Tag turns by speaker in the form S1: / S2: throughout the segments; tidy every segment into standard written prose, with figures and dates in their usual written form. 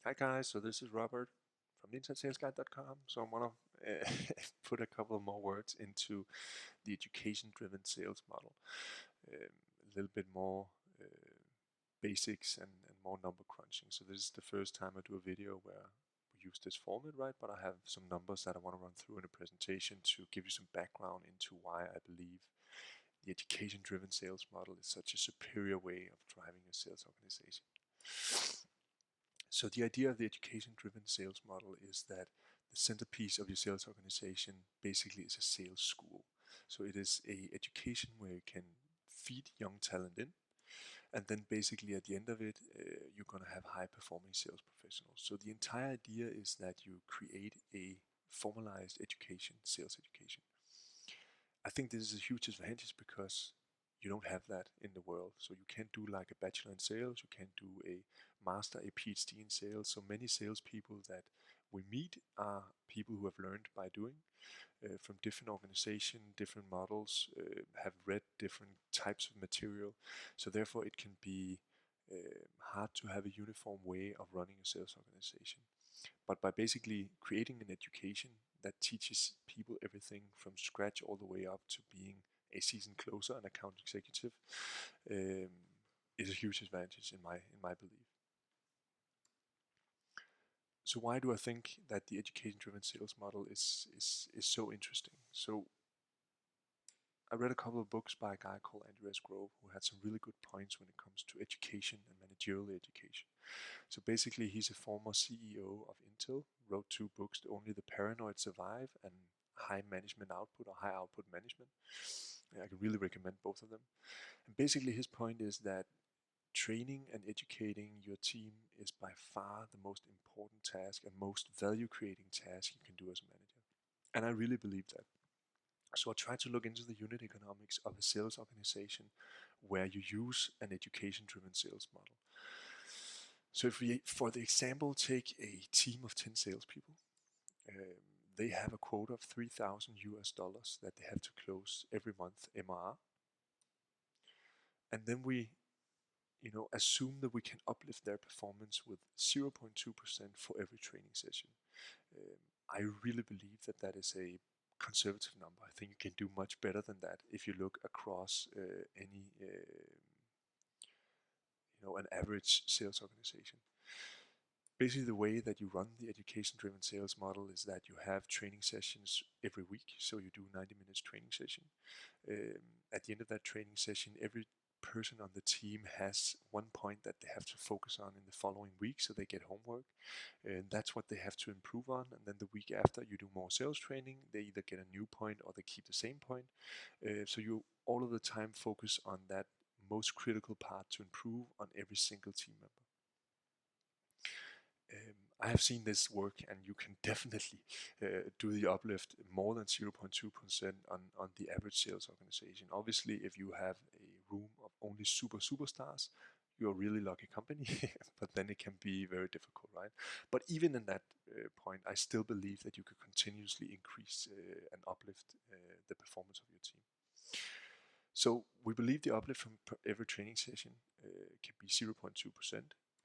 S1: Hi guys, so this is Robert from internetsalesguide.com. So I want to put a couple of more words into the education-driven sales model. A little bit more basics and more number crunching. So this is the first time I do a video where we use this format, right? But I have some numbers that I want to run through in a presentation to give you some background into why I believe the education-driven sales model is such a superior way of driving a sales organization. So the idea of the education-driven sales model is that the centerpiece of your sales organization basically is a sales school. So it is a education where you can feed young talent in, and then basically at the end of it, you're going to have high-performing sales professionals. So the entire idea is that you create a formalized education, sales education. I think this is a huge advantage because you don't have that in the world. So you can't do like a bachelor in sales, you can't do a master, a PhD in sales. So many salespeople that we meet are people who have learned by doing from different organizations, different models, have read different types of material. So therefore it can be hard to have a uniform way of running a sales organization. But by basically creating an education that teaches people everything from scratch all the way up to being a seasoned closer and account executive um, is a huge advantage in my belief. So why do I think that the education-driven sales model is so interesting? So I read a couple of books by a guy called Andreas Grove who had some really good points when it comes to education and managerial education. So basically, he's a former CEO of Intel, wrote two books, Only the Paranoid Survive and High Management Output or High Output Management. I can really recommend both of them. And basically, his point is that training and educating your team is by far the most important task and most value creating task you can do as a manager. And I really believe that. So I try to look into the unit economics of a sales organization where you use an education-driven sales model. So if we, for the example, take a team of 10 salespeople, um, they have a quota of $3,000 that they have to close every month MRR. And then we assume that we can uplift their performance with 0.2% for every training session. Um, I really believe that that is a conservative number. I think you can do much better than that if you look across any an average sales organization. Basically, the way that you run the education-driven sales model is that you have training sessions every week. So you do 90 minutes training session. At the end of that training session, every person on the team has one point that they have to focus on in the following week, so they get homework, and that's what they have to improve on. And then the week after, you do more sales training. They either get a new point or they keep the same point. So you all of the time focus on that most critical part to improve on every single team member. I have seen this work, and you can definitely do the uplift more than 0.2% on the average sales organization. Obviously, if you have a room of only superstars, you're a really lucky company, but then it can be very difficult, right? But even in that point, I still believe that you could continuously increase and uplift the performance of your team. So we believe the uplift from every training session can be 0.2%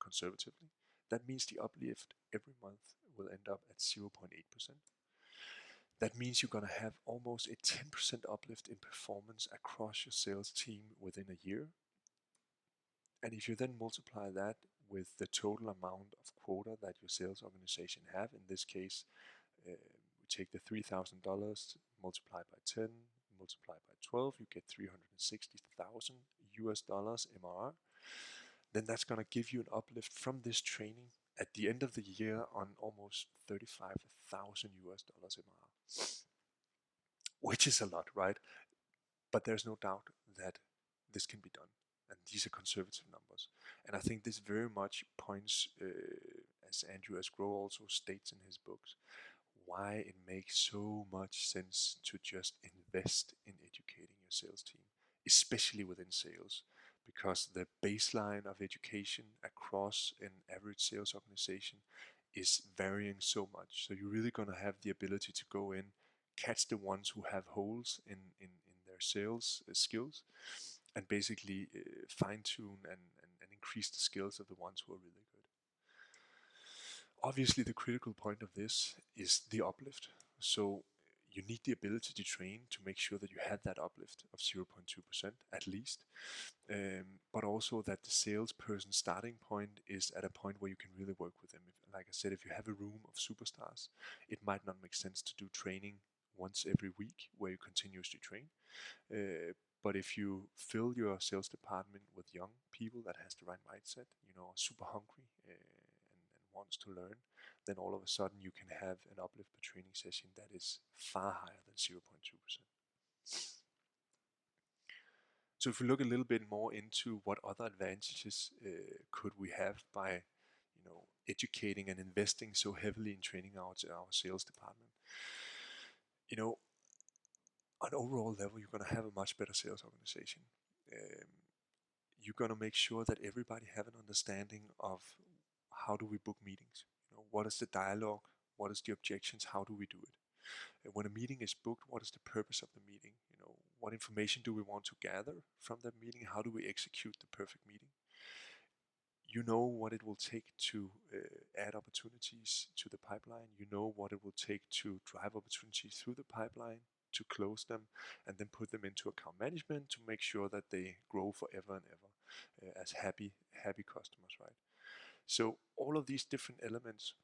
S1: conservatively. That means the uplift every month will end up at 0.8%. That means you're going to have almost a 10% uplift in performance across your sales team within a year. And if you then multiply that with the total amount of quota that your sales organization have, in this case, we take the $3,000 multiplied by 10, multiplied by 12, you get $360,000 MRR. Then that's going to give you an uplift from this training at the end of the year on almost $35,000 MRR, which is a lot, right? But there's no doubt that this can be done. And these are conservative numbers. And I think this very much points, as Andreas Grove also states in his books, why it makes so much sense to just invest in educating your sales team, especially within sales, because the baseline of education across an average sales organization is varying so much. So you're really going to have the ability to go in, catch the ones who have holes in their sales skills, and basically fine tune and increase the skills of the ones who are really good. Obviously, the critical point of this is the uplift. So you need the ability to train to make sure that you have that uplift of 0.2% at least, but also that the salesperson starting point is at a point where you can really work with them. Like I said, if you have a room of superstars, it might not make sense to do training once every week where you continuously train. But if you fill your sales department with young people that has the right mindset, are super hungry and wants to learn, then all of a sudden you can have an uplift per training session that is far higher than 0.2%. So if we look a little bit more into what other advantages could we have by educating and investing so heavily in training our sales department, on overall level, you're going to have a much better sales organization. You're going to make sure that everybody have an understanding of how do we book meetings. What is the dialogue? What is the objections? How do we do it? And when a meeting is booked, what is the purpose of the meeting? What information do we want to gather from that meeting? How do we execute the perfect meeting? You know what it will take to add opportunities to the pipeline. You know what it will take to drive opportunities through the pipeline, to close them, and then put them into account management to make sure that they grow forever and ever as happy customers, right? So all of these different elements,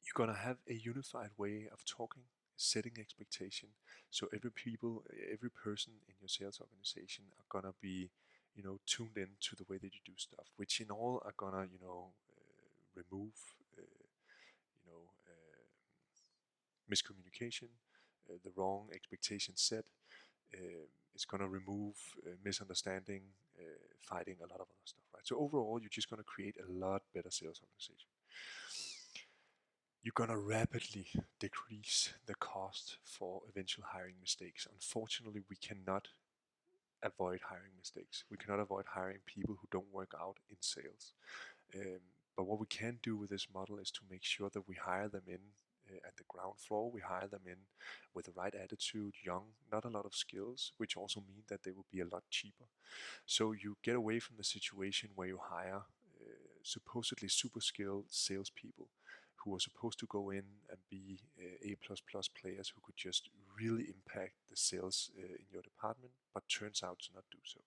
S1: you're gonna have a unified way of talking, setting expectation. So every person in your sales organization are gonna be, tuned in to the way that you do stuff, which in all are gonna, remove, you know, uh, miscommunication, the wrong expectation set. It's gonna remove misunderstanding, fighting, a lot of other stuff, right? So overall, you're just gonna create a lot better sales organization. You're gonna rapidly decrease the cost for eventual hiring mistakes. Unfortunately, we cannot avoid hiring mistakes. We cannot avoid hiring people who don't work out in sales. But what we can do with this model is to make sure that we hire them in at the ground floor. We hire them in with the right attitude, young, not a lot of skills, which also mean that they will be a lot cheaper. So you get away from the situation where you hire supposedly super skilled salespeople who are supposed to go in and be A++ players who could just really impact the sales in your department, but turns out to not do so.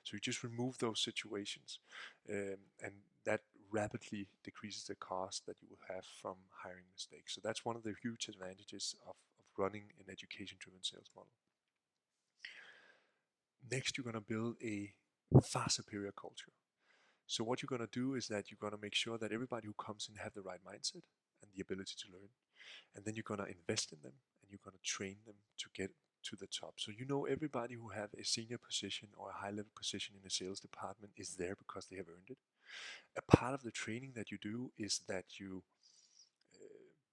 S1: So you just remove those situations, and that rapidly decreases the cost that you will have from hiring mistakes. So that's one of the huge advantages of running an education-driven sales model. Next, you're going to build a far superior culture. So what you're going to do is that you're going to make sure that everybody who comes in have the right mindset and the ability to learn. And then you're going to invest in them and you're going to train them to get to the top. So everybody who have a senior position or a high level position in a sales department is there because they have earned it. A part of the training that you do is that you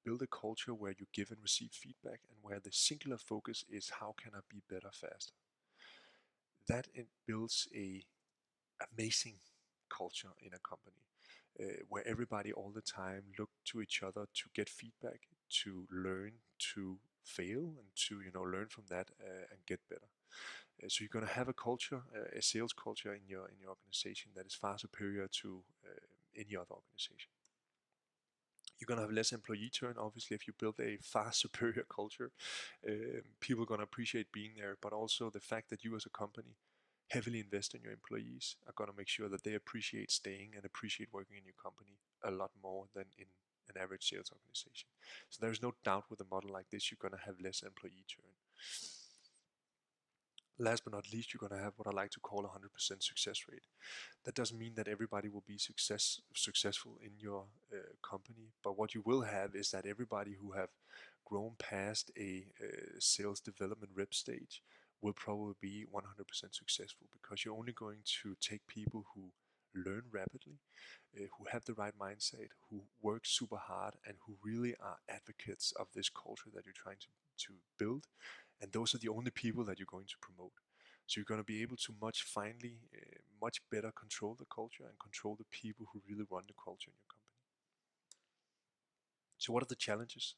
S1: build a culture where you give and receive feedback and where the singular focus is how can I be better faster. That it builds a amazing culture in a company where everybody all the time look to each other to get feedback, to learn, to fail, and to learn from that and get better. So you're going to have a culture, a sales culture in your organization that is far superior to any other organization. You're going to have less employee turn, obviously, if you build a far superior culture. People are going to appreciate being there, but also the fact that you as a company heavily invest in your employees are going to make sure that they appreciate staying and appreciate working in your company a lot more than in an average sales organization. So there's no doubt with a model like this, you're going to have less employee churn. Last but not least, you're going to have what I like to call 100% success rate. That doesn't mean that everybody will be successful in your company, but what you will have is that everybody who have grown past a sales development rep stage will probably be 100% successful, because you're only going to take people who learn rapidly, who have the right mindset, who work super hard, and who really are advocates of this culture that you're trying to build. And those are the only people that you're going to promote. So you're going to be able to much better control the culture and control the people who really run the culture in your company. So what are the challenges?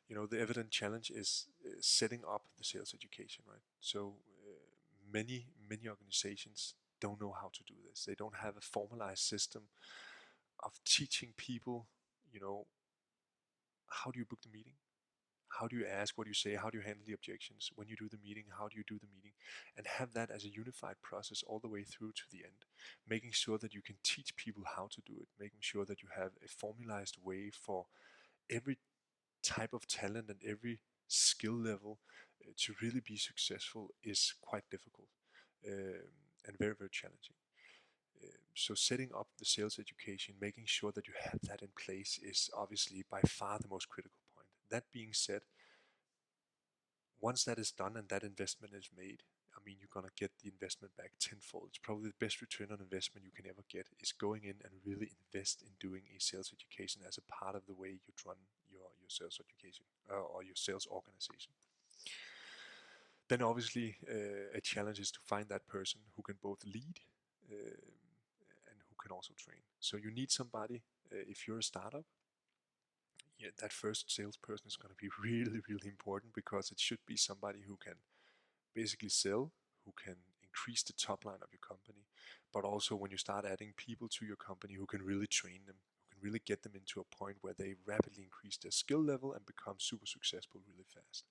S1: The evident challenge is setting up the sales education, right? So many organizations don't know how to do this. They don't have a formalized system of teaching people, how do you book the meeting? How do you ask? What do you say? How do you handle the objections? When you do the meeting, how do you do the meeting? And have that as a unified process all the way through to the end. Making sure that you can teach people how to do it. Making sure that you have a formalized way for every type of talent and every skill level to really be successful is quite difficult and very, very challenging. So setting up the sales education, making sure that you have that in place is obviously by far the most critical point. That being said, once that is done and that investment is made, I mean, you're gonna get the investment back tenfold. It's probably the best return on investment you can ever get is going in and really invest in doing a sales education as a part of the way you run your sales education or your sales organization. Then obviously a challenge is to find that person who can both lead and who can also train. So you need somebody, if you're a startup, that first salesperson is going to be really, really important because it should be somebody who can basically sell, who can increase the top line of your company, but also when you start adding people to your company who can really train them, who can really get them into a point where they rapidly increase their skill level and become super successful really fast.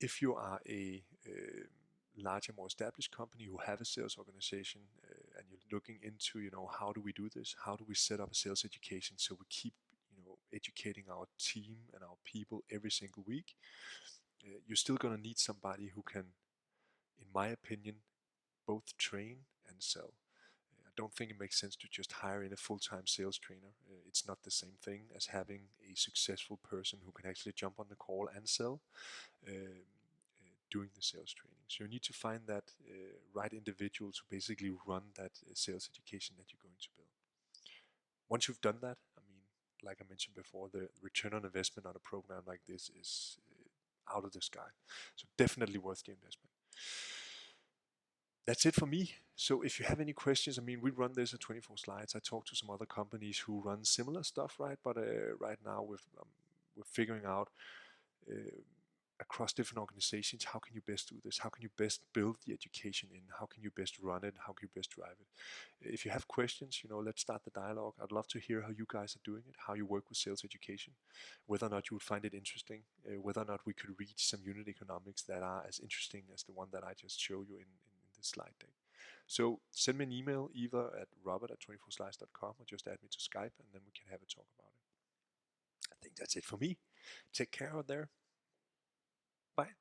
S1: If you are a larger, more established company who have a sales organization and you're looking into, how do we do this? How do we set up a sales education so we keep, educating our team and our people every single week? You're still going to need somebody who can, in my opinion, both train and sell. I don't think it makes sense to just hire in a full-time sales trainer. It's not the same thing as having a successful person who can actually jump on the call and sell doing the sales training. So you need to find that right individual to basically run that sales education that you're going to build. Once you've done that, I mean, like I mentioned before, the return on investment on a program like this is out of the sky. So definitely worth the investment. That's it for me. So if you have any questions, I mean, we run this at 24 slides. I talked to some other companies who run similar stuff, right? But right now we're figuring out across different organizations, how can you best do this? How can you best build the education in? How can you best run it? How can you best drive it? If you have questions, let's start the dialogue. I'd love to hear how you guys are doing it, how you work with sales education, whether or not you would find it interesting, whether or not we could reach some unit economics that are as interesting as the one that I just showed you in this slide deck. So send me an email either at robert@24slides.com or just add me to Skype and then we can have a talk about it. I think that's it for me. Take care out there. Bye.